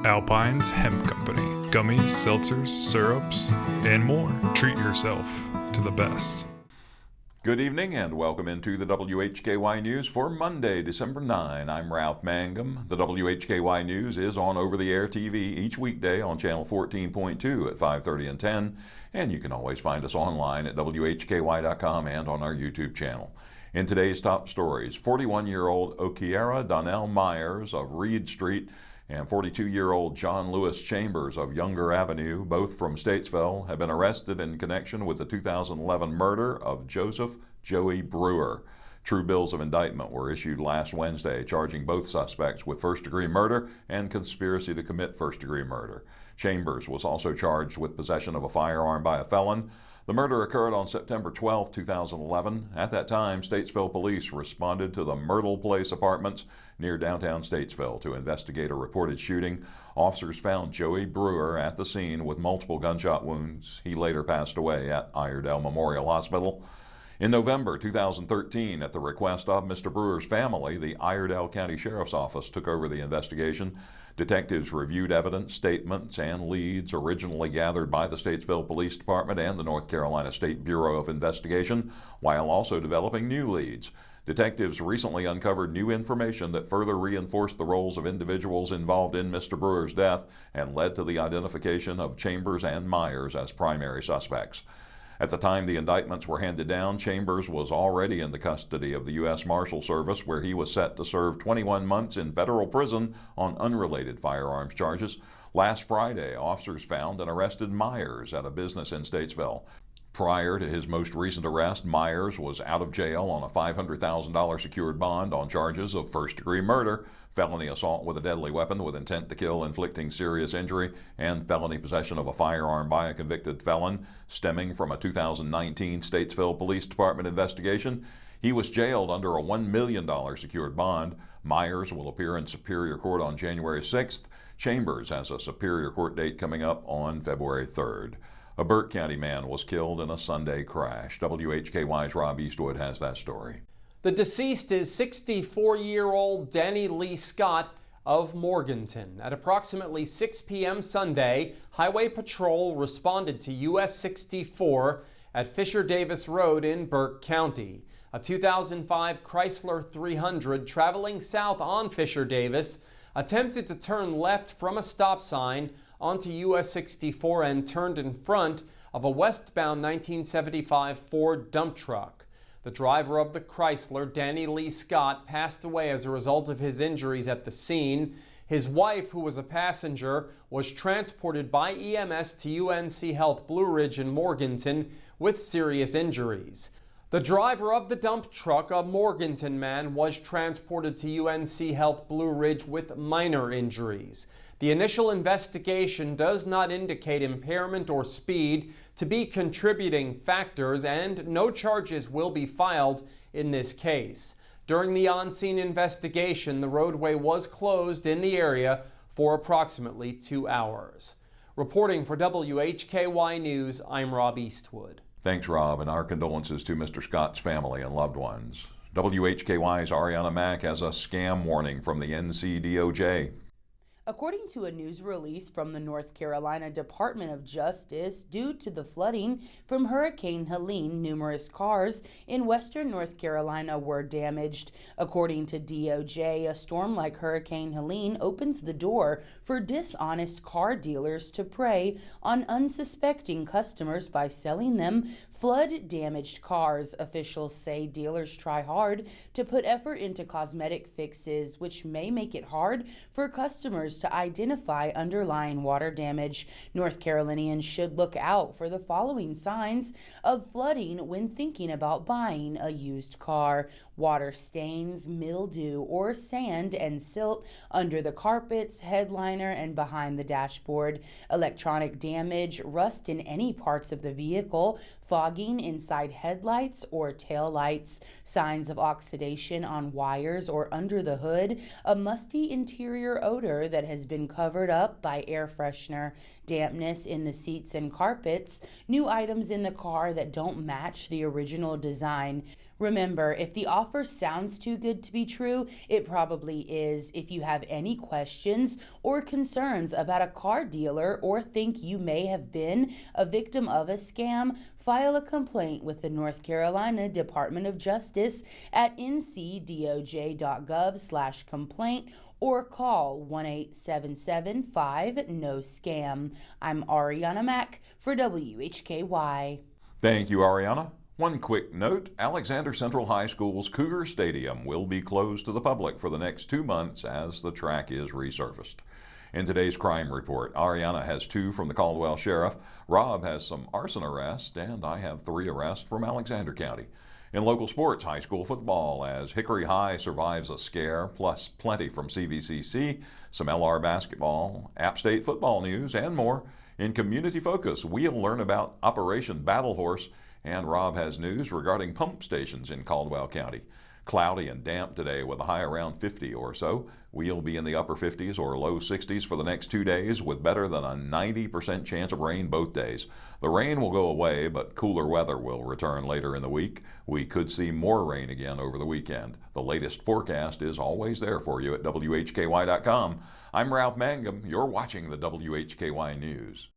Alpine's Hemp Company. Gummies, seltzers, syrups, and more. Treat yourself to the best. Good evening and welcome into the WHKY News for Monday, December 9. I'm Ralph Mangum. The WHKY News is on over-the-air TV each weekday on channel 14.2 at 5:30 and 10, and you can always find us online at WHKY.com and on our YouTube channel. In today's top stories, 41-year-old Okiera Donnell Myers of Reed Street and 42-year-old John Lewis Chambers of Younger Avenue, both from Statesville, have been arrested in connection with the 2011 murder of Joseph Joey Brewer. True bills of indictment were issued last Wednesday, charging both suspects with first-degree murder and conspiracy to commit first-degree murder. Chambers was also charged with possession of a firearm by a felon. The murder occurred on September 12, 2011. At that time, Statesville police responded to the Myrtle Place apartments near downtown Statesville to investigate a reported shooting. Officers found Joey Brewer at the scene with multiple gunshot wounds. He later passed away at Iredell Memorial Hospital. In November 2013, at the request of Mr. Brewer's family, the Iredell County Sheriff's Office took over the investigation. Detectives reviewed evidence, statements, and leads originally gathered by the Statesville Police Department and the North Carolina State Bureau of Investigation, while also developing new leads. Detectives recently uncovered new information that further reinforced the roles of individuals involved in Mr. Brewer's death and led to the identification of Chambers and Myers as primary suspects. At the time the indictments were handed down, Chambers was already in the custody of the U.S. Marshal Service, where he was set to serve 21 months in federal prison on unrelated firearms charges. Last Friday, officers found and arrested Myers at a business in Statesville. Prior to his most recent arrest, Myers was out of jail on a $500,000 secured bond on charges of first-degree murder, felony assault with a deadly weapon with intent to kill, inflicting serious injury, and felony possession of a firearm by a convicted felon, stemming from a 2019 Statesville Police Department investigation. He was jailed under a $1 million secured bond. Myers will appear in Superior Court on January 6th. Chambers has a Superior Court date coming up on February 3rd. A Burke County man was killed in a Sunday crash. WHKY's Rob Eastwood has that story. The deceased is 64-year-old Danny Lee Scott of Morganton. At approximately 6 p.m. Sunday, Highway Patrol responded to US 64 at Fisher Davis Road in Burke County. A 2005 Chrysler 300 traveling south on Fisher Davis attempted to turn left from a stop sign onto US 64 and turned in front of a westbound 1975 Ford dump truck. The driver of the Chrysler, Danny Lee Scott, passed away as a result of his injuries at the scene. His wife, who was a passenger, was transported by EMS to UNC Health Blue Ridge in Morganton with serious injuries. The driver of the dump truck, a Morganton man, was transported to UNC Health Blue Ridge with minor injuries. The initial investigation does not indicate impairment or speed to be contributing factors, and no charges will be filed in this case. During the on-scene investigation, the roadway was closed in the area for approximately 2 hours. Reporting for WHKY News, I'm Rob Eastwood. Thanks, Rob, and our condolences to Mr. Scott's family and loved ones. WHKY's Arianna Mack has a scam warning from the N.C.D.O.J. According to a news release from the North Carolina Department of Justice, due to the flooding from Hurricane Helene, numerous cars in western North Carolina were damaged. According to DOJ, a storm like Hurricane Helene opens the door for dishonest car dealers to prey on unsuspecting customers by selling them flood-damaged cars. Officials say dealers try hard to put effort into cosmetic fixes, which may make it hard for customers to identify underlying water damage. North Carolinians should look out for the following signs of flooding when thinking about buying a used car: water stains, mildew, or sand and silt under the carpets, headliner, and behind the dashboard; electronic damage, rust in any parts of the vehicle, fogging inside headlights or tail lights, signs of oxidation on wires or under the hood, a musty interior odor that has been covered up by air freshener, dampness in the seats and carpets, new items in the car that don't match the original design. Remember, if the offer sounds too good to be true, it probably is. If you have any questions or concerns about a car dealer or think you may have been a victim of a scam, file a complaint with the North Carolina Department of Justice at ncdoj.gov/complaint or call 1-877-5-NO-SCAM. I'm Arianna Mack for WHKY. Thank you, Arianna. One quick note, Alexander Central High School's Cougar Stadium will be closed to the public for the next 2 months as the track is resurfaced. In today's crime report, Arianna has 2 from the Caldwell Sheriff, Rob has some arson arrests, and I have 3 arrests from Alexander County. In local sports, high school football, as Hickory High survives a scare, plus plenty from CVCC, some LR basketball, App State football news, and more. In Community Focus, we'll learn about Operation Battle Horse, and Rob has news regarding pump stations in Caldwell County. Cloudy and damp today with a high around 50 or so. We'll be in the upper 50s or low 60s for the next 2 days with better than a 90% chance of rain both days. The rain will go away, but cooler weather will return later in the week. We could see more rain again over the weekend. The latest forecast is always there for you at WHKY.com. I'm Ralph Mangum. You're watching the WHKY News.